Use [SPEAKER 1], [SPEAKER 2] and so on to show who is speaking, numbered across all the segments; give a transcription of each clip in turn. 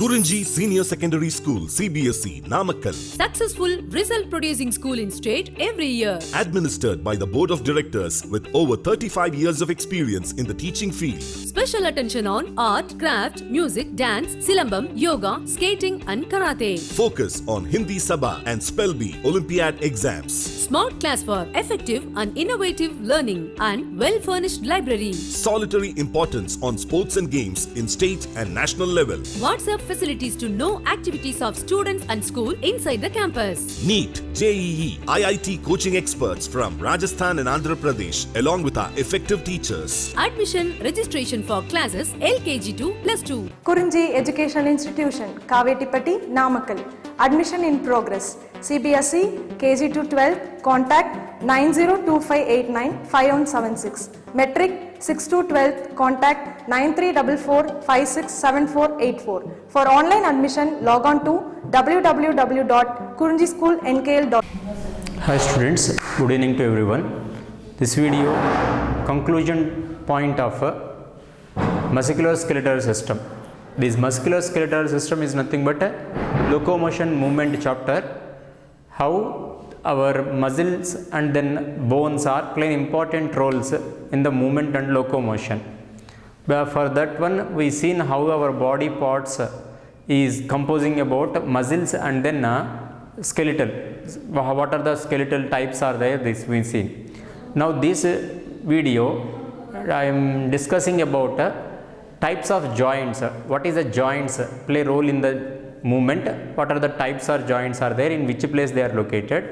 [SPEAKER 1] Kurinji Senior Secondary School, CBSE, Namakkal.
[SPEAKER 2] Successful result producing school in state every year.
[SPEAKER 1] Administered by the Board of Directors with over 35 years of experience in the teaching field.
[SPEAKER 2] Special attention on art, craft, music, dance, silambam, yoga, skating and karate.
[SPEAKER 1] Focus on Hindi Sabha and Spell Bee Olympiad exams.
[SPEAKER 2] Smart class for effective and innovative learning and well-furnished library.
[SPEAKER 1] Solitary importance on sports and games in state and national level.
[SPEAKER 2] WhatsApp facilities to know activities of students and school inside the campus.
[SPEAKER 1] NEET, JEE, IIT coaching experts from Rajasthan and Andhra Pradesh along with our effective teachers.
[SPEAKER 2] Admission registration for classes LKG to +2.
[SPEAKER 3] Kurinji Educational Institution, Kavetipatti, Namakkal. Admission in progress. CBSE, KG to 12, contact 9025895176. Metric 6 to 12, contact 9344567484. For online admission, log on to www.kurinjischoolnkl.com.
[SPEAKER 4] Hi students, good evening to everyone. This video conclusion point of musculoskeletal system. This musculoskeletal system is nothing but a locomotion movement chapter. How our muscles and then bones are playing important roles in the movement and locomotion. But for that one we seen how our body parts is composing about muscles and then skeletal. What are the skeletal types are there, this we seen. Now this video I am discussing about types of joints. What is the joints play role in the movement? What are the types or joints are there, in which place they are located?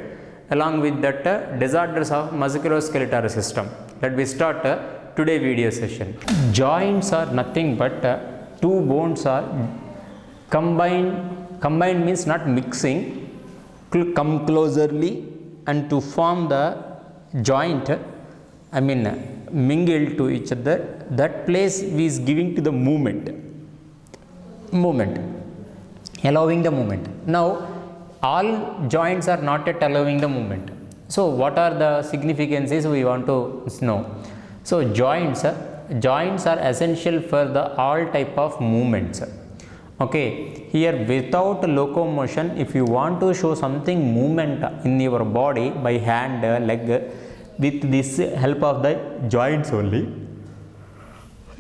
[SPEAKER 4] Along with that disorders of musculoskeletal system. Let me start today video session. Joints are nothing but two bones are combined means not mixing, come closerly and to form the joint, I mean mingle to each other. That place is giving to the movement, allowing the movement. Now all joints are not yet allowing the movement. So what are the significances we want to know? So joints are essential for the all type of movements. Okay, here without locomotion, if you want to show something movement in your body by hand, leg, with this help of the joints only.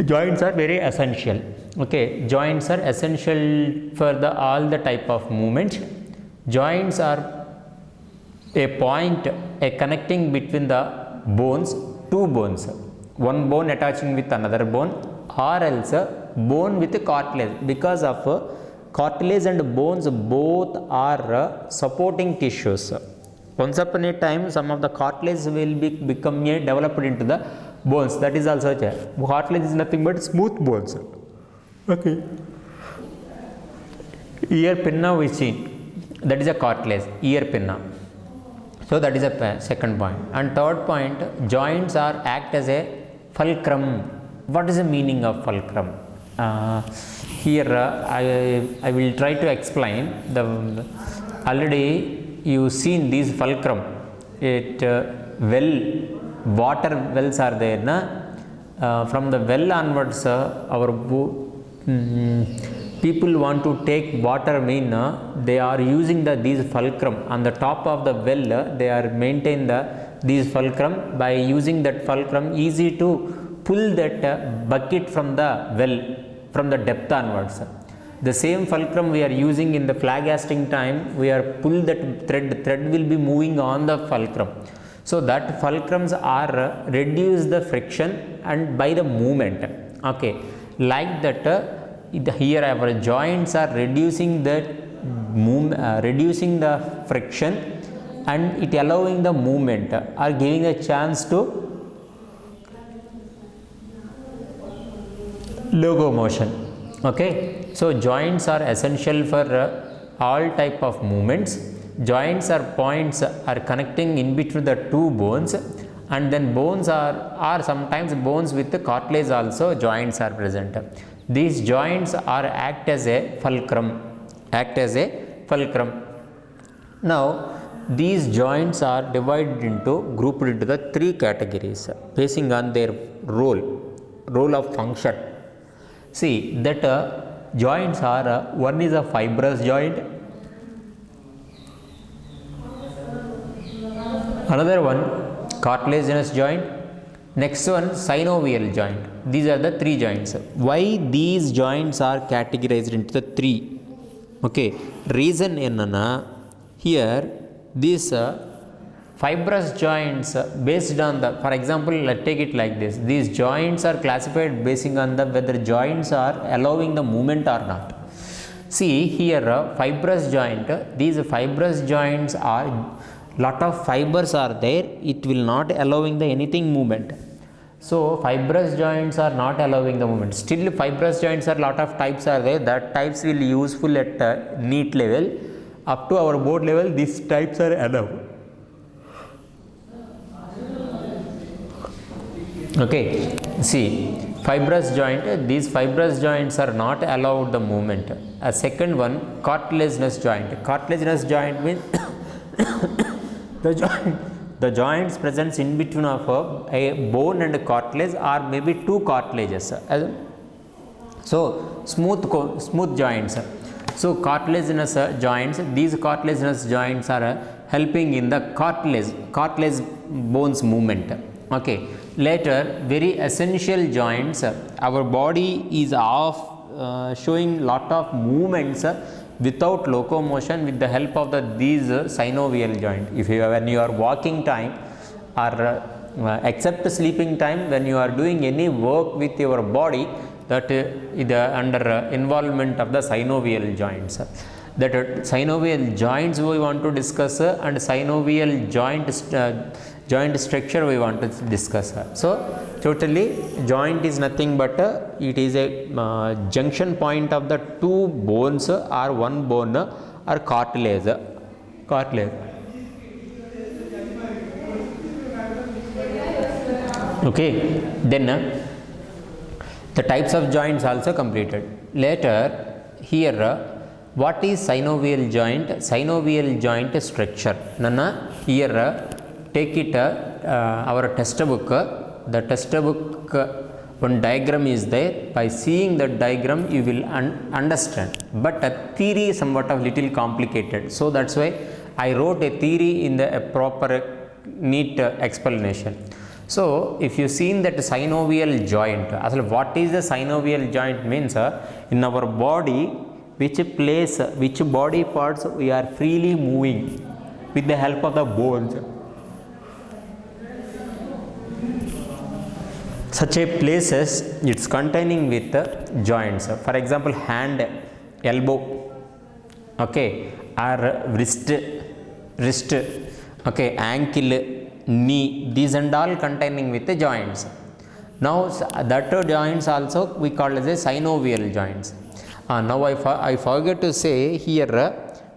[SPEAKER 4] Joints are very essential. Okay, joints are essential for the all the type of movements. Joints are a point, a connecting between the bones, two bones, one bone attaching with another bone, or else bone with cartilage. Because of cartilage and bones both are supporting tissues. Once upon a time some of the cartilage will become developed into the bones. That is also there. Cartilage is nothing but smooth bones. Okay, ear pinna we see, that is a cartilage, ear pinna. So that is a second point. And third point, joints are act as a fulcrum. What is the meaning of fulcrum? Here I will try to explain. Already you seen these fulcrum. Water wells are there. From the well onwards, our people want to take water, they are using these fulcrum on the top of the well. They are maintain these fulcrum. By using that fulcrum, easy to pull that bucket from the well, from the depth onwards. The same fulcrum we are using in the flag casting time. We are pull that thread will be moving on the fulcrum. So that fulcrums are reduce the friction and by the movement. Okay, like that. Here our joints are reducing the friction and it allowing the movement, are giving a chance to locomotion. Okay, so joints are essential for all type of movements. Joints are points are connecting in between the two bones, and then bones are sometimes bones with the cartilage also joints are present. These joints are act as a fulcrum. Now these joints are divided into, grouped into the three categories basing on their role of function. See that joints are one is a fibrous joint, another one cartilaginous joint, next one synovial joint. These are the three joints. Why these joints are categorized into the three? Okay, reason enna here these fibrous joints based on the, for example, let's take it like this. These joints are classified based on the whether joints are allowing the movement or not. See here fibrous joint, these fibrous joints are lot of fibers are there, it will not allowing the anything movement. So fibrous joints are not allowing the movement. Still fibrous joints are lot of types are there, that types will useful at NEET level. Up to our board level these types are allowed. Okay, see fibrous joint, these fibrous joints are not allowed the movement. A second one cartilaginous joint. Cartilaginous joint means the joints presents in between of a bone and a cartilage or maybe two cartilages. So smooth joints. So cartilaginous joints, these cartilaginous joints are helping in the cartilage bones movement. Okay, later very essential joints, our body is showing lot of movements without locomotion with the help of these synovial joint. If you when you are walking time or except sleeping time, when you are doing any work with your body, that is under involvement of the synovial joints. That synovial joints we want to discuss and synovial joint structure we want to discuss. So totally joint is nothing but it is a junction point of the two bones or one bone or cartilage. Okay, then the types of joints also completed. Later here what is synovial joint? Synovial joint structure. Nana here take it our textbook. The textbook one diagram is there. By seeing that diagram you will understand. But a theory is somewhat of little complicated. So that's why I wrote a theory in the proper neat explanation. So if you seen that synovial joint, what is the synovial joint means? In our body, which body parts we are freely moving with the help of the bones. Such a places it's containing with joints. For example, hand, elbow, okay, or wrist, okay, ankle, knee. These and all containing with the joints. Now that joints also we call as a synovial joints. Now I forget to say here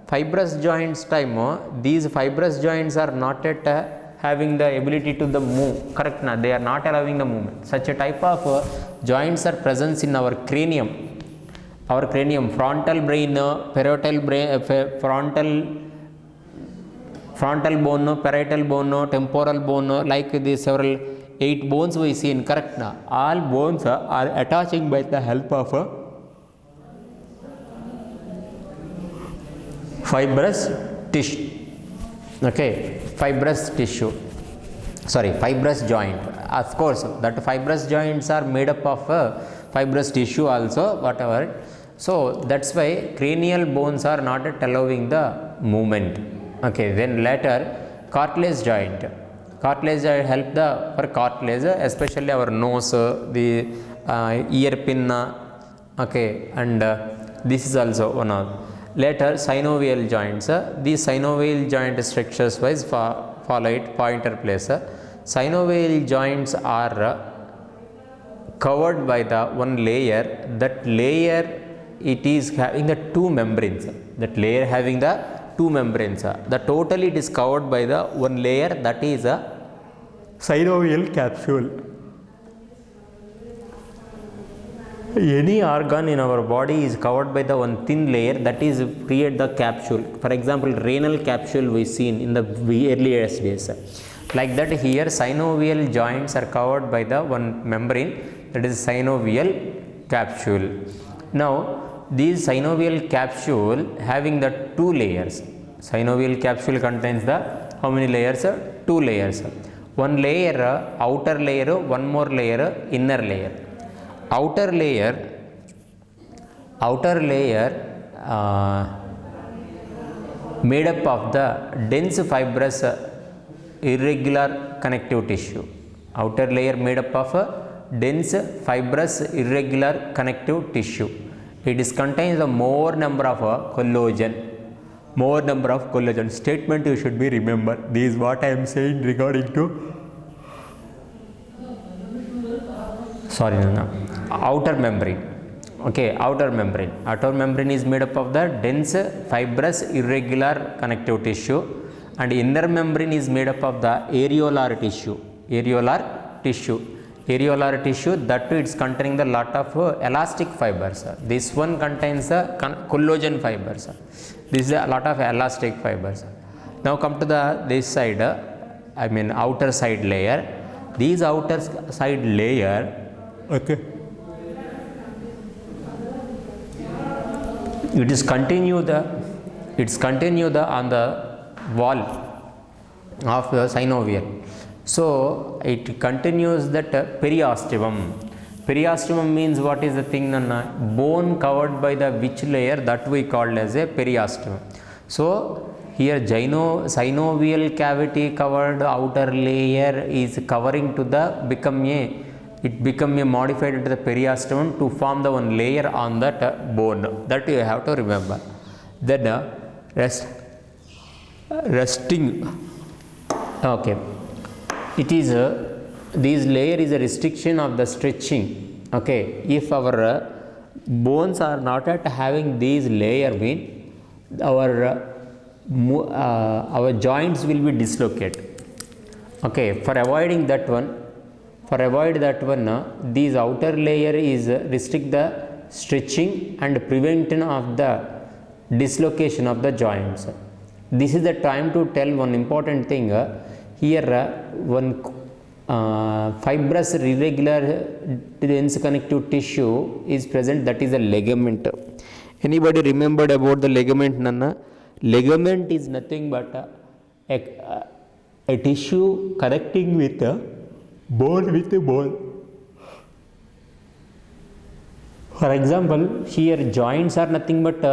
[SPEAKER 4] fibrous joints time. These fibrous joints are not at having the ability to the move, correct na? They are not allowing the movement. Such a type of joints are present in our cranium. Our cranium, frontal brain, parietal brain, frontal bone, parietal bone, temporal bone, like the several 8 bones we see in, correct na? All bones are attaching by the help of fibrous tissue. Okay, fibrous joint. Of course, that fibrous joints are made up of fibrous tissue also, whatever. So that's why cranial bones are not allowing the movement. Okay, then later cartilage joint. Cartilage joint help for cartilage, especially our nose, the ear pin. Okay, and this is also one of. Later synovial joints. These synovial joint structures wise follow it pointer place. Synovial joints are covered by the one layer. That layer it is having the two membranes. That layer having the two membranes. The total it is covered by the one layer, that is a synovial capsule. Any organ in our body is covered by the one thin layer, that is create the capsule. For example, renal capsule we seen in the earliest days. Like that here synovial joints are covered by the one membrane, that is synovial capsule. Now this synovial capsule having the two layers. Synovial capsule contains the how many layers? Two layers. One layer outer layer, one more layer inner layer. Outer layer made up of the dense fibrous irregular connective tissue. Outer layer made up of dense fibrous irregular connective tissue. It is contains a more number of collagen. More number of collagen. Statement you should be remember. This is what I am saying regarding to outer membrane. Okay, outer membrane. Outer membrane is made up of the dense fibrous irregular connective tissue, and inner membrane is made up of the areolar tissue. Areolar tissue, that too it's containing the lot of elastic fibers. This one contains the collagen fibers. This is a lot of elastic fibers. Now come to this side, outer side layer. These outer side layer, okay, it's continued on the wall of the synovial. So it continues that periosteum. Periosteum means what is the thing? Bone covered by the which layer, that we called as a periosteum. So here synovial cavity covered outer layer is covering to the become a modified into the periosteum to form the one layer on that bone. That you have to remember. Then resting. Okay. It is this layer is a restriction of the stretching. Okay, if our bones are not at having these layer, our joints will be dislocated. Okay, for avoiding that one, this outer layer is restrict the stretching and prevention of the dislocation of the joints. This is the time to tell one important thing. Here one fibrous irregular dense connective tissue is present, that is a ligament. Anybody remembered about the ligament, Nanna? Ligament is nothing but a tissue connecting with a bone with a bone. For example, here joints are nothing but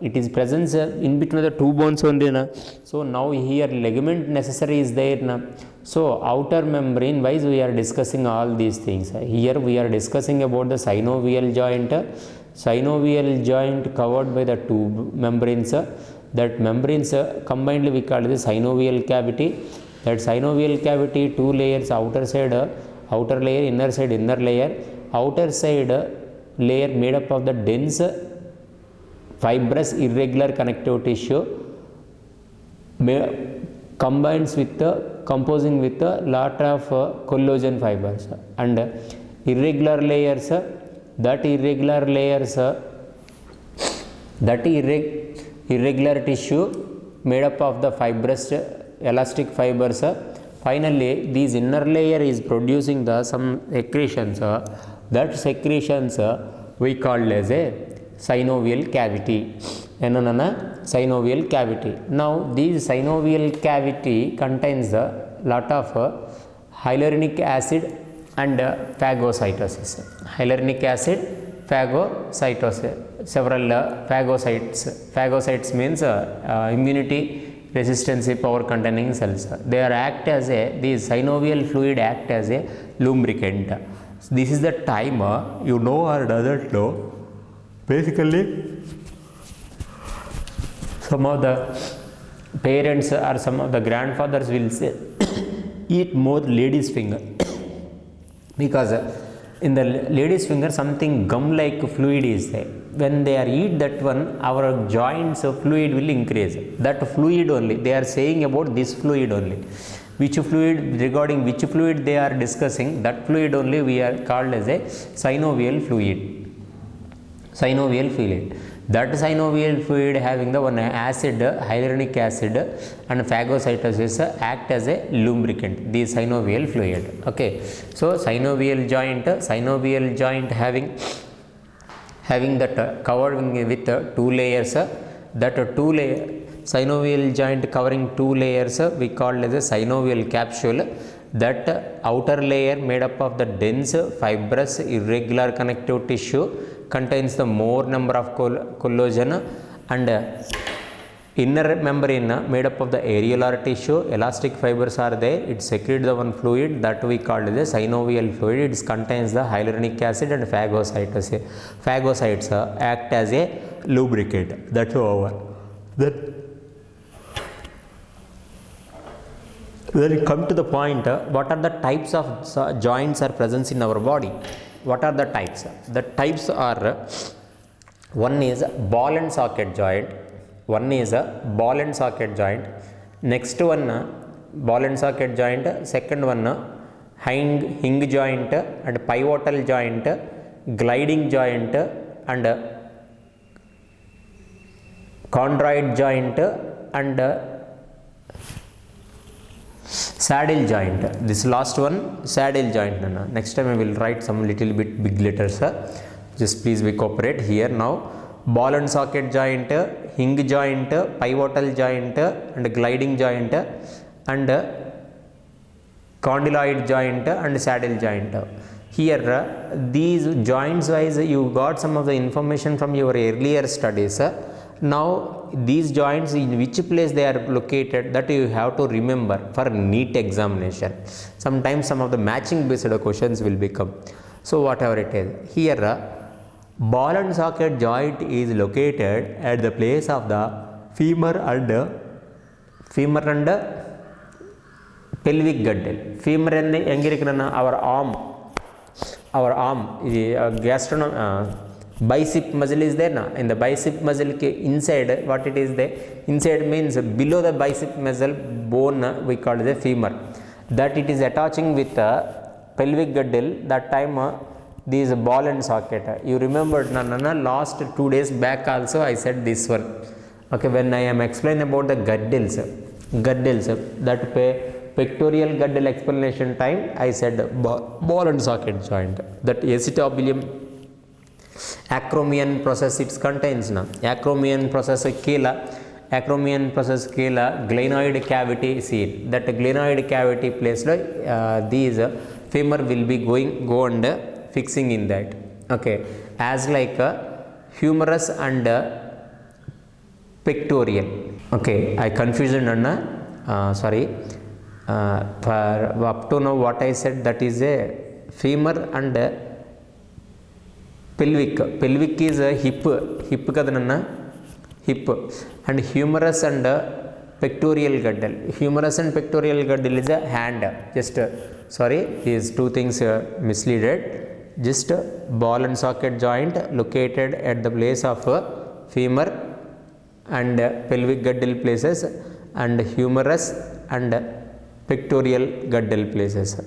[SPEAKER 4] it is presence in between the two bones only. So now here ligament necessary is there. So outer membrane wise we are discussing all these things. Here we are discussing about the synovial joint. Synovial joint covered by the two membranes. That membranes combined we call it the synovial cavity. That synovial cavity, two layers, outer layer, inner layer. Outer side layer made up of the dense fibrous irregular connective tissue composing with a lot of collagen fibers, and irregular layers, irregular tissue made up of the fibrous elastic fibers. Finally, this inner layer is producing some secretions. That secretions we call as a synovial cavity. Synovial cavity. Now this synovial cavity contains a lot of hyaluronic acid and phagocytosis. Hyaluronic acid, phagocytosis. Several phagocytes. Phagocytes means immunity resistance power containing cells. They are act as these synovial fluid act as a lubricant. This is the time you know or doesn't know. Basically, some of the parents or some of the grandfathers will say, eat more lady's finger. Because in the lady's finger something gum like fluid is there. When they are eat that one, our joints fluid will increase. That fluid only, they are saying about this fluid only. Which fluid, regarding which fluid they are discussing, that fluid only we are called as a synovial fluid. Synovial fluid. That synovial fluid having the one acid, hyaluronic acid and phagocytosis act as a lubricant, the synovial fluid. Okay. So synovial joint having that covered with two layers. That two layer synovial joint covering two layers we call as a synovial capsule. That outer layer made up of the dense fibrous irregular connective tissue contains the more number of collagen, and inner membrane made up of the areolar tissue, elastic fibers are there. It secretes the one fluid that we call as a synovial fluid. It contains the hyaluronic acid and phagocytes. Phagocytes act as a lubricant. That's over. Then we come to the point, what are the types of joints are present in our body? What are the types? The types are, one is ball and socket joint. One is a ball and socket joint. Next one, ball and socket joint. Second one, hinge joint and pivotal joint, gliding joint and chondroid joint and saddle joint. This last one, saddle joint. Next time I will write some little bit big letters. Just please be cooperate here. Now ball and socket joint, hinge joint, pivotal joint and gliding joint and condyloid joint and saddle joint. Here these joints wise you got some of the information from your earlier studies. Now these joints, in which place they are located, that you have to remember for NEET examination. Sometimes some of the matching based questions will become. So whatever it is, here ball and socket joint is located at the place of the femur and pelvic girdle. Femur and our arm bicep muscle is there. In the bicep muscle inside, what it is there? Inside means below the bicep muscle bone we call it the femur. That it is attaching with the pelvic girdle. That time these ball and socket. You remember last 2 days back also I said this one. Okay, when I am explaining about the girdles, that pectoral girdle explanation time I said ball and socket joint. That acetobular acromion process it contains. Acromion process glenoid cavity seed. That glenoid cavity place these femur will be go and fixing in that. Okay, as like humerus and pectoral. Okay, I confused sorry. For up to now what I said, that is a femur and pelvic is a hip kadananna, hip, and humerus and pectoral girdle. Humerus and pectoral girdle is a hand. Just sorry, these two things misleaded. Just ball and socket joint located at the place of femur and pelvic girdle places, and humerus and pectoral girdle places.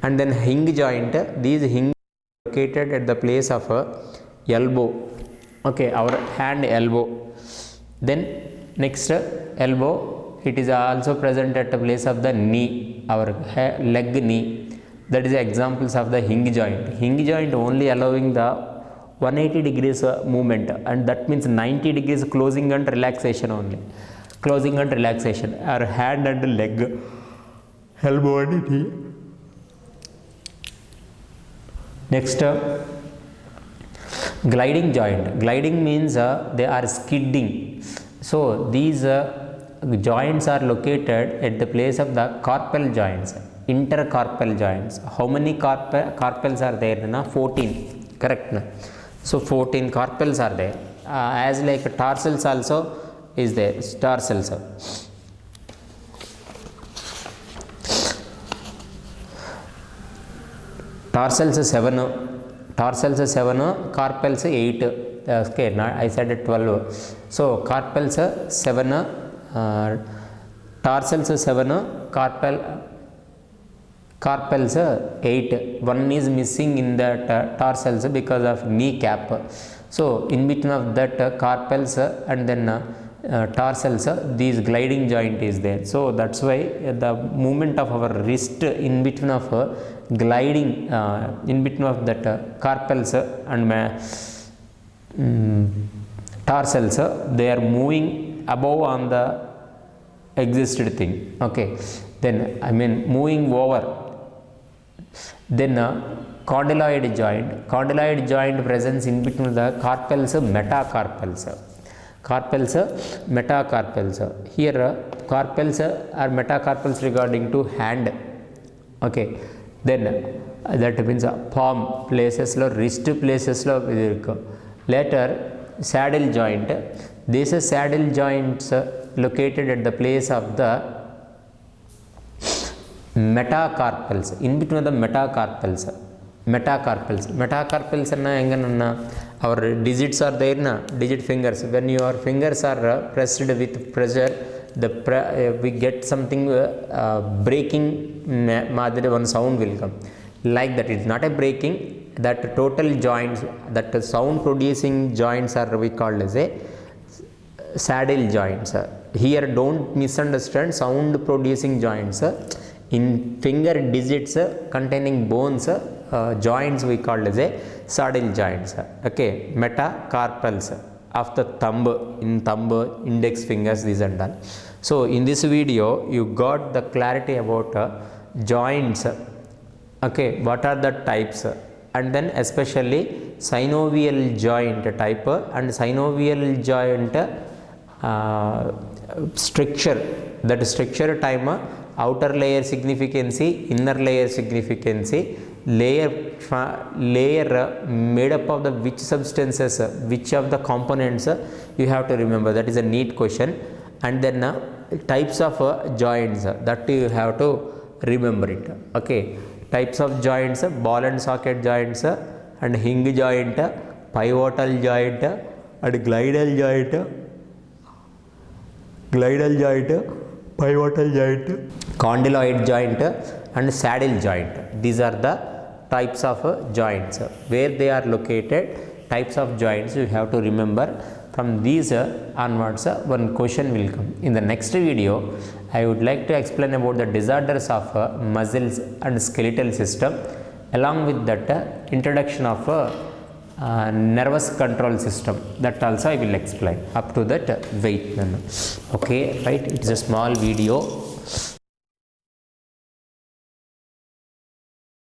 [SPEAKER 4] And then hinge joint, these hinge located at the place of elbow. Okay, our hand elbow. Then next elbow, it is also present at the place of the knee, our leg knee. That is the examples of the hinge joint. Hinge joint only allowing the 180 degrees movement, and that means 90 degrees closing and relaxation only. Closing and relaxation. Our hand and leg, elbow and knee. Next, gliding joint. Gliding means they are skidding. So these joints are located at the place of the carpal joints, intercarpal joints. How many carpals are there? 14. Correct. So 14 carpals are there. As like tarsals also is there. Tarsals. Tarsals 7, carpals 8. Okay, I said 12. So carpals 7, tarsals 7, carpals 8. One is missing in that tarsals because of kneecap. So in between of that carpals and then tarsals, these gliding joint is there. So that's why the movement of our wrist in between of gliding in between of that carpals and tarsals, they are moving above on the existed thing. Okay, then I mean moving over. Then condyloid joint presence in between the carpals, metacarpals. Carpals, metacarpals. Here carpals are metacarpals regarding to hand. Okay, then that means palm places lo, wrist places lo idirukku. Later saddle joint. These saddle joints located at the place of the metacarpals, in between the metacarpals. Metacarpals anna enganna our digits are there na, digit fingers. When your fingers are pressed with pressure, we get something breaking madre one sound will come. Like that, it's not a breaking, that total joints, that sound producing joints are we called as a saddle joints. Here don't misunderstand sound producing joints. In finger digits containing bones, joints we call as a saddle joints. Okay, metacarpals of the thumb, in thumb, index fingers, these and all. So in this video you got the clarity about joints. Okay, what are the types, and then especially synovial joint type and synovial joint structure. That structure time, outer layer significancy, inner layer significancy, layer made up of the which substances, which of the components, you have to remember. That is a neat question. And then types of joints, that you have to remember it. Okay, types of joints, ball and socket joints and hinge joint, pivotal joint and glidal joint, pivotal joint, condyloid joint and saddle joint. These are the types of joints. Where they are located, types of joints you have to remember. From these onwards, one question will come. In the next video, I would like to explain about the disorders of muscles and skeletal system. Along with that, introduction of nervous control system. That also I will explain. Up to that, wait. Okay, right? It's a small video.